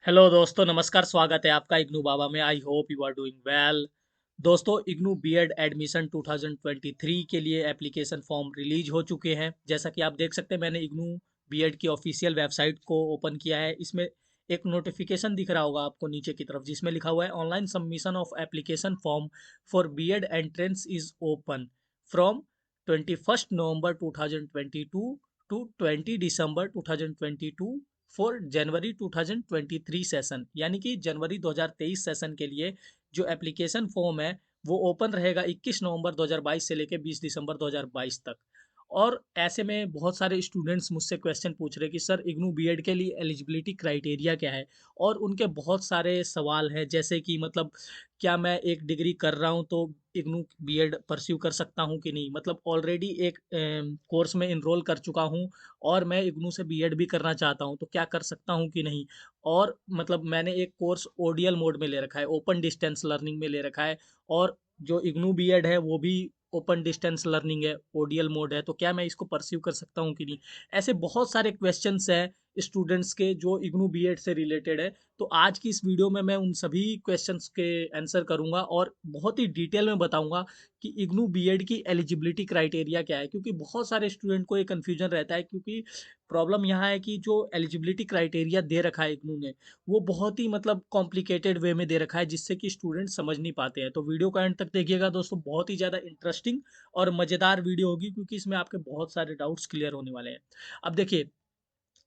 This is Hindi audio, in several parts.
हेलो दोस्तों, नमस्कार। स्वागत है आपका इग्नू बाबा में। I hope you are doing well. दोस्तों, इग्नू बीएड एडमिशन 2023 के लिए एप्लीकेशन फॉर्म रिलीज हो चुके हैं। जैसा कि आप देख सकते हैं, मैंने इग्नू बीएड की ऑफिशियल वेबसाइट को ओपन किया है। इसमें एक नोटिफिकेशन दिख रहा होगा आपको नीचे की तरफ, जिसमें लिखा हुआ है online submission of application form for BEd entrance is open from 21 November 2022 to 20 December 2022 for January 2023 session, यानी कि जनवरी 2023 सेशन के लिए जो एप्लीकेशन फॉर्म है वो ओपन रहेगा 21 नवंबर 2022 से लेकर 20 दिसंबर 2022 तक। और ऐसे में बहुत सारे स्टूडेंट्स मुझसे क्वेश्चन पूछ रहे हैं कि सर, इग्नू बीएड के लिए एलिजिबिलिटी क्राइटेरिया क्या है। और उनके बहुत सारे सवाल हैं, जैसे कि मतलब क्या मैं एक डिग्री कर रहा हूँ तो इग्नू बीएड परस्यू कर सकता हूँ कि नहीं। मतलब ऑलरेडी एक कोर्स में इनरोल कर चुका हूँ और मैं इग्नू से बीएड भी करना चाहता हूँ, तो क्या कर सकता हूँ कि नहीं। और मतलब मैंने एक कोर्स ओडीएल मोड में ले रखा है, ओपन डिस्टेंस लर्निंग में ले रखा है। और जो इग्नू बीएड है वो भी ओपन डिस्टेंस लर्निंग है, ओडीएल मोड है, तो क्या मैं इसको परस्यू कर सकता हूँ कि नहीं। ऐसे बहुत सारे क्वेश्चंस हैं स्टूडेंट्स के जो इग्नू बीएड से रिलेटेड है। तो आज की इस वीडियो में मैं उन सभी क्वेश्चंस के आंसर करूंगा और बहुत ही डिटेल में बताऊंगा कि इग्नू बीएड की एलिजिबिलिटी क्राइटेरिया क्या है। क्योंकि बहुत सारे स्टूडेंट को ये कन्फ्यूजन रहता है, क्योंकि प्रॉब्लम यहाँ है कि जो एलिजिबिलिटी क्राइटेरिया दे रखा है इग्नू ने, वो बहुत ही मतलब कॉम्प्लिकेटेड वे में दे रखा है, जिससे कि स्टूडेंट समझ नहीं पाते हैं। तो वीडियो का एंड तक देखिएगा दोस्तों, बहुत ही ज़्यादा इंटरेस्टिंग और मज़ेदार वीडियो होगी, क्योंकि इसमें आपके बहुत सारे डाउट्स क्लियर होने वाले हैं। अब देखिए,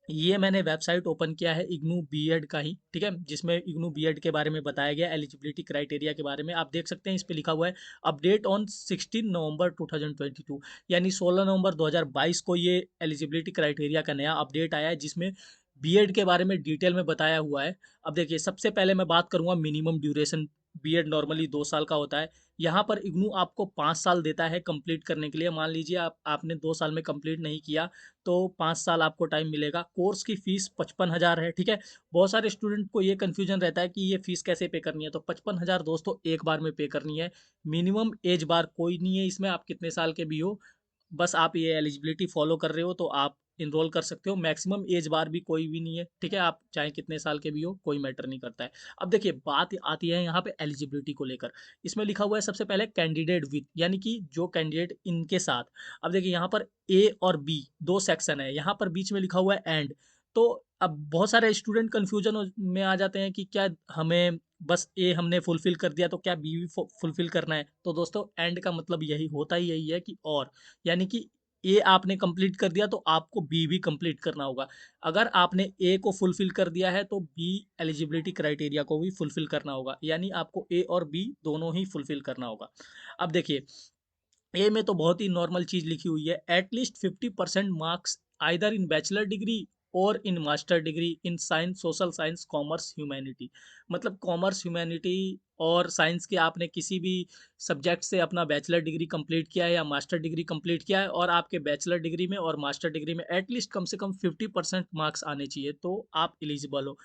ये मैंने वेबसाइट ओपन किया है इग्नू बीएड का ही, ठीक है, जिसमें इग्नू बीएड के बारे में बताया गया, एलिजिबिलिटी क्राइटेरिया के बारे में आप देख सकते हैं। इस पे लिखा हुआ है अपडेट ऑन 16 नवंबर 2022, यानी 16 नवंबर 2022 को ये एलिजिबिलिटी क्राइटेरिया का नया अपडेट आया है, जिसमें बीएड के बारे में डिटेल में बताया हुआ है। अब देखिए, सबसे पहले मैं बात करूंगा मिनिमम ड्यूरेशन। बीएड नॉर्मली 2 साल का होता है। यहाँ पर इग्नू आपको 5 साल देता है कंप्लीट करने के लिए। मान लीजिए आपने 2 साल में कंप्लीट नहीं किया, तो 5 साल आपको टाइम मिलेगा। कोर्स की फीस 55,000 है, ठीक है। बहुत सारे स्टूडेंट को ये कन्फ्यूजन रहता है कि ये फीस कैसे पे करनी है। तो 55,000 दोस्तों एक बार में पे करनी है। मिनिमम एज बार कोई नहीं है इसमें, आप कितने साल के भी हो, बस आप ये एलिजिबिलिटी फॉलो कर रहे हो तो आप इनरोल कर सकते हो। मैक्सिमम एज बार भी कोई भी नहीं है, ठीक है। आप चाहे कितने साल के भी हो, कोई मैटर नहीं करता है। अब देखिए, बात आती है यहाँ पे एलिजिबिलिटी को लेकर। इसमें लिखा हुआ है सबसे पहले कैंडिडेट विथ, यानी कि जो कैंडिडेट इनके साथ। अब देखिए, यहाँ पर ए और बी दो सेक्शन है, यहाँ पर बीच में लिखा हुआ है एंड। तो अब बहुत सारे स्टूडेंट कन्फ्यूजन में आ जाते हैं कि क्या हमें बस ए हमने फुलफिल कर दिया तो क्या बी भी फुलफिल करना है। तो दोस्तों, एंड का मतलब यही होता ही यही है कि और, यानी कि ए आपने कंप्लीट कर दिया तो आपको बी भी कंप्लीट करना होगा। अगर आपने ए को फुलफिल कर दिया है तो बी एलिजिबिलिटी क्राइटेरिया को भी फुलफिल करना होगा, यानी आपको ए और बी दोनों ही फुलफिल करना होगा। अब देखिए, ए में तो बहुत ही नॉर्मल चीज लिखी हुई है, at least 50% marks either in bachelor degree और in master degree in science, social science, commerce, humanity. मतलब कॉमर्स, ह्यूमैनिटी और साइंस के आपने किसी भी सब्जेक्ट से अपना बैचलर डिग्री कंप्लीट किया है या मास्टर डिग्री कंप्लीट किया है, और आपके बैचलर डिग्री में और मास्टर डिग्री में एटलीस्ट कम से कम 50% मार्क्स आने चाहिए, तो आप एलिजिबल हो।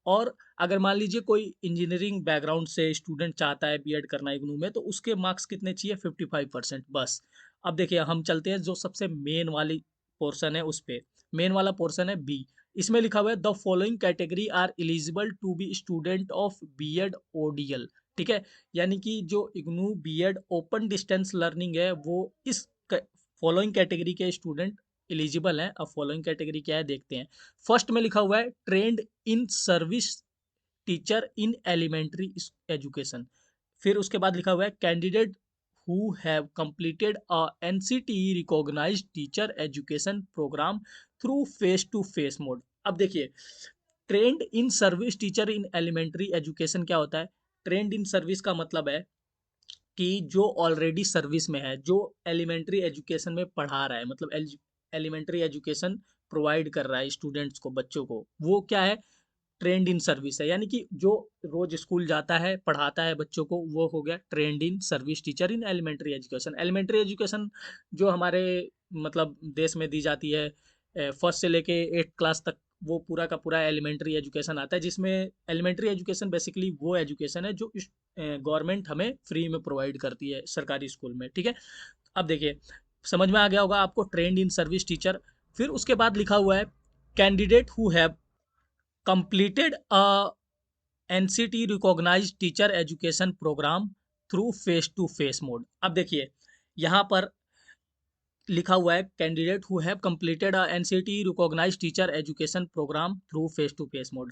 और अगर मान लीजिए कोई इंजीनियरिंग बैकग्राउंड से स्टूडेंट चाहता है बीएड करना इग्नू में, तो उसके मार्क्स कितने चाहिए? 55% बस। अब देखिए, हम चलते हैं जो सबसे मेन वाली पोर्शन है उस पे। मेन वाला पोर्शन है बी। इसमें लिखा हुआ है the following category are eligible to be student of BEd ODL, ठीक है। यानी कि जो IGNOU BEd open distance learning है, वो इस फॉलोइंग कैटेगरी के स्टूडेंट एलिजिबल हैं। अब फॉलोइंग कैटेगरी क्या है देखते हैं। फर्स्ट में लिखा हुआ है trained in service teacher in elementary education. फिर उसके बाद लिखा हुआ है candidate who have completed a NCTE recognized teacher education programme through face to face mode. अब देखिए, trained in service teacher in elementary education क्या होता है? ट्रेंड इन सर्विस का मतलब है कि जो ऑलरेडी सर्विस में है, जो एलिमेंट्री एजुकेशन में पढ़ा रहा है, मतलब एलिमेंट्री एजुकेशन प्रोवाइड कर रहा है स्टूडेंट्स को, बच्चों को, वो क्या है? ट्रेंड इन सर्विस है। यानी कि जो रोज स्कूल जाता है, पढ़ाता है बच्चों को, वो हो गया trained in service teacher in elementary education. Elementary education जो हमारे मतलब देश में दी जाती है, फर्स्ट से लेके 8 क्लास तक, वो पूरा का पूरा एलिमेंट्री एजुकेशन आता है। जिसमें एलिमेंट्री एजुकेशन बेसिकली वो एजुकेशन है जो गवर्नमेंट हमें फ्री में प्रोवाइड करती है सरकारी स्कूल में, ठीक है। अब देखिए, समझ में आ गया होगा आपको ट्रेंड इन सर्विस टीचर। फिर उसके बाद लिखा हुआ है candidate who have completed a NCT recognised teacher education programme through face to face mode. अब देखिए यहाँ पर लिखा हुआ है candidate who have completed a NCT recognised teacher education programme through face to face mode.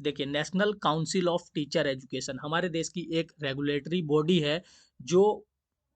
देखिए National Council of Teacher Education हमारे देश की एक रेगुलेटरी बॉडी है जो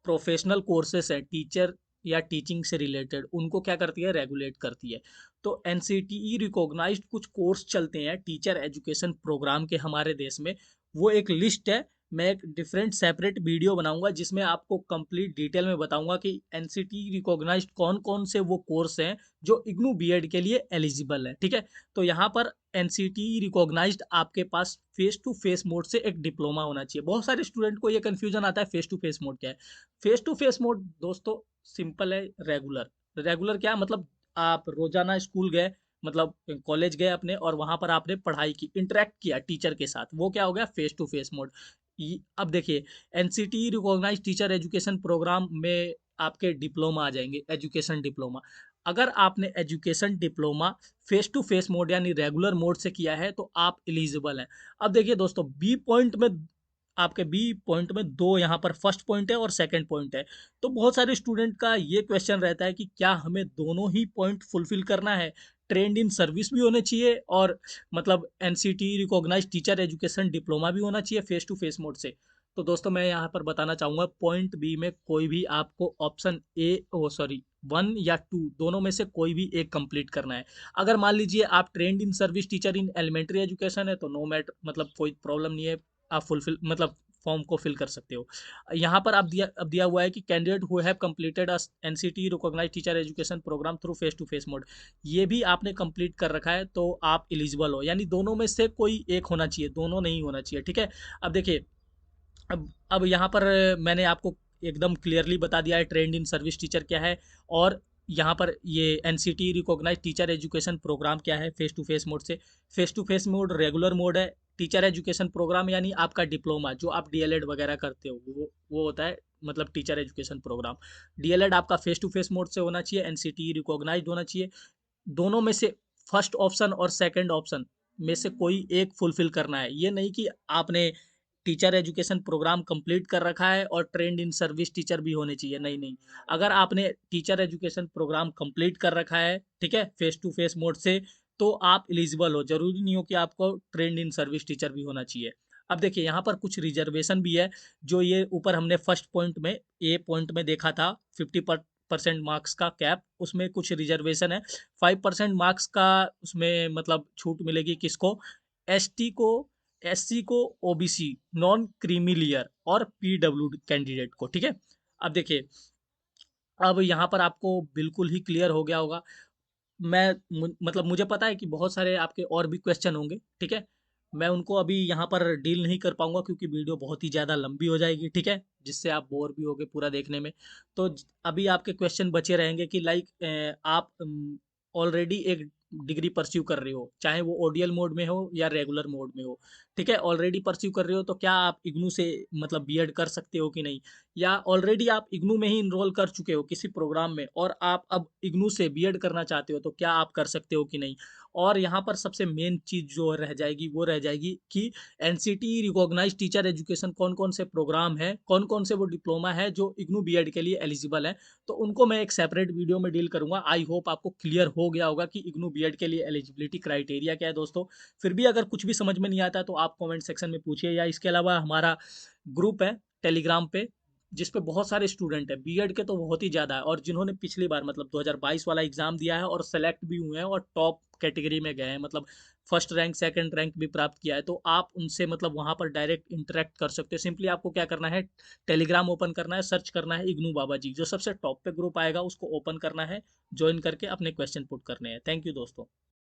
प्रोफेशनल कोर्सेस है टीचर या टीचिंग से रिलेटेड उनको क्या करती है, रेगुलेट करती है। तो एनसीटीई रिकॉग्नाइज्ड कुछ कोर्स चलते हैं टीचर एजुकेशन प्रोग्राम के हमारे देश में, वो एक लिस्ट है। मैं एक डिफरेंट सेपरेट वीडियो बनाऊंगा जिसमें आपको कंप्लीट डिटेल में बताऊंगा कि एनसीटी रिकॉग्नाइज्ड कौन कौन से वो कोर्स हैं जो इग्नू बीएड के लिए एलिजिबल है। ठीक है, तो यहाँ पर एनसीटी रिकॉग्नाइज्ड आपके पास फेस टू फेस मोड से एक डिप्लोमा होना चाहिए। बहुत सारे स्टूडेंट को ये कंफ्यूजन आता है फेस टू फेस मोड क्या है। फेस टू फेस मोड दोस्तों सिंपल है, रेगुलर। रेगुलर क्या मतलब, आप रोजाना स्कूल गए, मतलब कॉलेज गए अपने, और वहां पर आपने पढ़ाई की, इंटरेक्ट किया टीचर के साथ, वो क्या हो गया, फेस टू फेस मोड। अब देखिए NCT recognize teacher education programme में आपके डिप्लोमा आ जाएंगे, एजुकेशन डिप्लोमा। अगर आपने education diploma face to face mode यानी रेगुलर मोड से किया है तो आप एलिजिबल हैं। अब देखिए दोस्तों बी पॉइंट में, आपके बी पॉइंट में दो यहाँ पर फर्स्ट पॉइंट है और सेकंड पॉइंट है। तो बहुत सारे स्टूडेंट का ये क्वेश्चन रहता है कि क्या हमें दोनों ही पॉइंट फुलफिल करना है, ट्रेंड इन सर्विस भी होने चाहिए और मतलब NCT recognize teacher education diploma भी होना चाहिए फेस टू फेस मोड से। तो दोस्तों मैं यहाँ पर बताना चाहूँगा पॉइंट बी में कोई भी आपको ऑप्शन ए ओ सॉरी 1 या 2 दोनों में से कोई भी एक कंप्लीट करना है। अगर मान लीजिए आप trained in service teacher in elementary education है तो नो मैटर, मतलब कोई प्रॉब्लम नहीं है, आप फुलफिल मतलब फॉर्म को फिल कर सकते हो। यहाँ पर अब दिया हुआ है कि candidate who have completed NCT recognised teacher education programme through face to face mode, ये भी आपने कंप्लीट कर रखा है तो आप एलिजिबल हो, यानी दोनों में से कोई एक होना चाहिए, दोनों नहीं होना चाहिए। ठीक है, अब देखिए अब यहाँ पर मैंने आपको एकदम क्लियरली बता दिया है ट्रेंड इन सर्विस टीचर क्या है, और यहाँ पर ये NCT recognize teacher education programme क्या है फेस टू फेस मोड से। Face to face mode regular mode है, टीचर एजुकेशन प्रोग्राम यानी आपका डिप्लोमा जो आप डीएलएड वगैरह करते हो वो होता है मतलब टीचर एजुकेशन प्रोग्राम। डीएलएड आपका फेस टू फेस मोड से होना चाहिए, एनसीटी रिकॉग्नाइज्ड होना चाहिए। दोनों में से फर्स्ट ऑप्शन और सेकंड ऑप्शन में से कोई एक फुलफिल करना है। ये नहीं कि आपने टीचर एजुकेशन प्रोग्राम कंप्लीट कर रखा है और ट्रेंड इन सर्विस टीचर भी होने चाहिए, नहीं नहीं। अगर आपने टीचर एजुकेशन प्रोग्राम कंप्लीट कर रखा है, ठीक है, फेस टू फेस मोड से, तो आप एलिजिबल हो, जरूरी नहीं हो कि आपको ट्रेंड इन सर्विस टीचर भी होना चाहिए। अब देखिए यहाँ पर कुछ रिजर्वेशन भी है, जो ये ऊपर हमने फर्स्ट पॉइंट में ए पॉइंट में देखा था 50% मार्क्स का कैप, उसमें कुछ रिजर्वेशन है। 5% मार्क्स का उसमें मतलब छूट मिलेगी किसको, एसटी को, एससी को, ओबीसी, नॉन क्रीमी लेयर और पीडब्ल्यू कैंडिडेट को। ठीक है, अब देखिए अब यहाँ पर आपको बिल्कुल ही क्लियर हो गया होगा। मतलब मुझे पता है कि बहुत सारे आपके और भी क्वेश्चन होंगे, ठीक है, मैं उनको अभी यहाँ पर डील नहीं कर पाऊंगा क्योंकि वीडियो बहुत ही ज़्यादा लंबी हो जाएगी, ठीक है, जिससे आप बोर भी होगे पूरा देखने में। तो अभी आपके क्वेश्चन बचे रहेंगे कि लाइक आप ऑलरेडी एक डिग्री परस्यू कर रहे हो, चाहे वो ओडीएल मोड में हो या रेगुलर मोड में हो, ठीक है, ऑलरेडी परस्यू कर रहे हो तो क्या आप इग्नू से मतलब बीएड कर सकते हो कि नहीं, या ऑलरेडी आप इग्नू में ही इनरोल कर चुके हो किसी प्रोग्राम में और आप अब इग्नू से बीएड करना चाहते हो तो क्या आप कर सकते हो कि नहीं। और यहाँ पर सबसे मेन चीज़ जो रह जाएगी वो रह जाएगी कि एनसीटी रिकॉग्नाइज टीचर एजुकेशन कौन कौन से प्रोग्राम है, कौन कौन से वो डिप्लोमा है जो इग्नू बीएड के लिए एलिजिबल है। तो उनको मैं एक सेपरेट वीडियो में डील करूंगा। आई होप आपको क्लियर हो गया होगा कि इग्नू बीएड के लिए एलिजिबिलिटी क्राइटेरिया क्या है दोस्तों। फिर भी अगर कुछ भी समझ में नहीं आता तो आप कमेंट सेक्शन में पूछिए, या इसके अलावा हमारा ग्रुप है टेलीग्राम पे जिस पे बहुत सारे स्टूडेंट है, बीएड के तो बहुत ही ज़्यादा है, और जिन्होंने पिछली बार मतलब 2022 वाला एग्जाम दिया है और सेलेक्ट भी हुए हैं और टॉप कैटेगरी में गए हैं, मतलब फर्स्ट रैंक सेकंड रैंक भी प्राप्त किया है। तो आप उनसे मतलब वहाँ पर डायरेक्ट इंटरेक्ट कर सकते हो। सिंपली आपको क्या करना है, टेलीग्राम ओपन करना है, सर्च करना है इग्नू बाबा जी, जो सबसे टॉप पे ग्रुप आएगा उसको ओपन करना है, ज्वाइन करके अपने क्वेश्चन पुट करने हैं। थैंक यू दोस्तों।